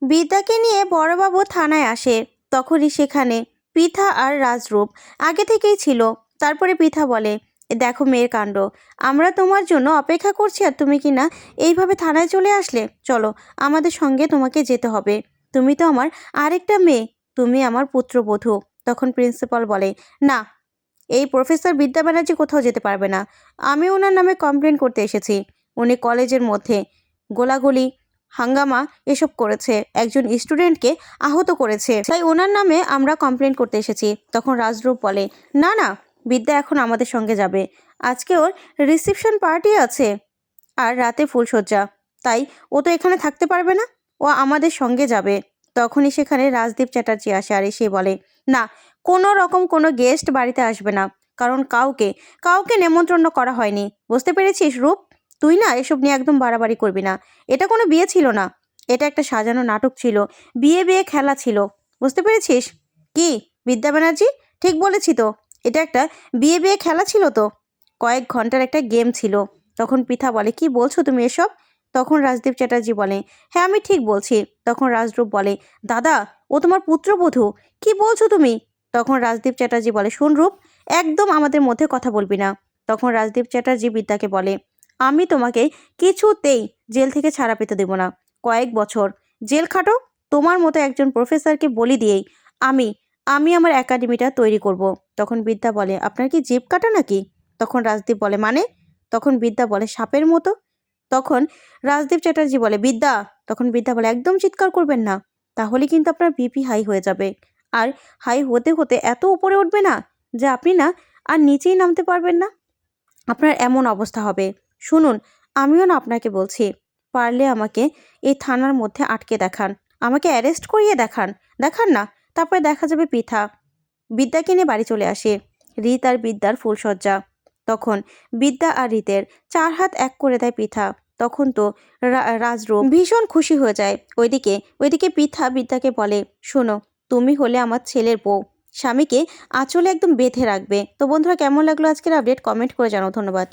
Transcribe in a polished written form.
বিদ্যাকে নিয়ে বড়বাবু থানায় আসে। তখনই সেখানে পৃথা আর রাজরূপ আগে থেকেই ছিল। তারপরে পৃথা বলে, "এ দেখো মেয়ের কাণ্ড, আমরা তোমার জন্য অপেক্ষা করছি আর তুমি কি না এইভাবে থানায় চলে আসলে। চলো, আমাদের সঙ্গে তোমাকে যেতে হবে। তুমি তো আমার আরেকটা মেয়ে, তুমি আমার পুত্রবধূ।" তখন প্রিন্সিপাল বলে, "না, এই প্রফেসর বিদ্যা ব্যানার্জি কোথাও যেতে পারবে না। আমি ওনার নামে কমপ্লেন করতে এসেছি। উনি কলেজের মধ্যে গোলাগুলি, হাঙ্গামা এসব করেছে, একজন স্টুডেন্টকে আহত করেছে, তাই ওনার নামে আমরা কমপ্লেন করতে এসেছি।" তখন রাজরূপ বলে, "না না, বিদ্যা এখন আমাদের সঙ্গে যাবে। আজকে ওর রিসেপশন পার্টি আছে আর রাতে ফুলসজ্জা, তাই ও তো এখানে থাকতে পারবে না, ও আমাদের সঙ্গে যাবে।" তখনই সেখানে রাজদীপ চ্যাটার্জি আসে আর এসে বলে, "না, কোনো রকম কোনো গেস্ট বাড়িতে আসবে না, কারণ কাউকে কাউকে নেমন্ত্রণ করা হয়নি। বুঝতে পেরেছিস রূপ? তুই না এসব নিয়ে একদম বাড়াবাড়ি করবি না। এটা কোনো বিয়ে ছিল না, এটা একটা সাজানো নাটক ছিল, বিয়ে বিয়ে খেলা ছিল। বুঝতে পেরেছিস কি বিদ্যা ব্যানার্জি? ঠিক বলেছি তো, এটা একটা বিয়ে বিয়ে খেলা ছিল তো, কয়েক ঘন্টার একটা গেম ছিল।" তখন পৃথা বলে, "কি বলছো তুমি এসব?" তখন রাজদীপ চ্যাটার্জি বলে, "হ্যাঁ, আমি ঠিক বলছি।" তখন রাজরূপ বলে, "দাদা, ও তোমার পুত্রবধূ, কি বলছো তুমি?" তখন রাজদীপ চ্যাটার্জি বলে, "শুন রূপ, একদম আমাদের মধ্যে কথা বলবি না।" তখন রাজদীপ চ্যাটার্জি বিদ্যাকে বলে, "আমি তোমাকে কিছুতেই জেল থেকে ছাড়া পেতে দেব না। কয়েক বছর জেল খাটো, তোমার মতো একজন প্রফেসরকে বলি দিয়েই আমি আমি আমার একাডেমিটা তৈরি করব।" তখন বিদ্যা বলে, "আপনার কি জিভ কাটা নাকি?" তখন রাজদীপ বলে, "মানে?" তখন বিদ্যা বলে, "সাপের মতো।" তখন রাজদীপ চ্যাটার্জি বলে, "বিদ্যা।" তখন বিদ্যা বলে, "একদম চিৎকার করবেন না, তাহলে কিন্তু আপনার বিপি হাই হয়ে যাবে। আর হাই হতে হতে এত উপরে উঠবে না যে আপনি না আর নিচেই নামতে পারবেন না, আপনার এমন অবস্থা হবে। শুনুন, আমিও না আপনাকে বলছি, পারলে আমাকে এই থানার মধ্যে আটকে দেখান, আমাকে অ্যারেস্ট করিয়ে দেখান, দেখান না, তারপরে দেখা যাবে পৃথা বিদ্যাকে নিয়ে বাড়ি চলে আসে। রীত আর বিদ্যার ফুলসজ্জা। তখন বিদ্যা আর রীতের 4 হাত এক করে দেয় পৃথা। তখন তো রাজরূপ ভীষণ খুশি হয়ে যায়। ওইদিকে ওইদিকে পৃথা বিদ্যাকে বলে, "শোনো, তুমি হলে আমার ছেলের বউ, স্বামীকে আঁচলে একদম বেঁধে রাখবে।" তো বন্ধুরা, কেমন লাগলো আজকের আপডেট? কমেন্ট করে জানাও। ধন্যবাদ।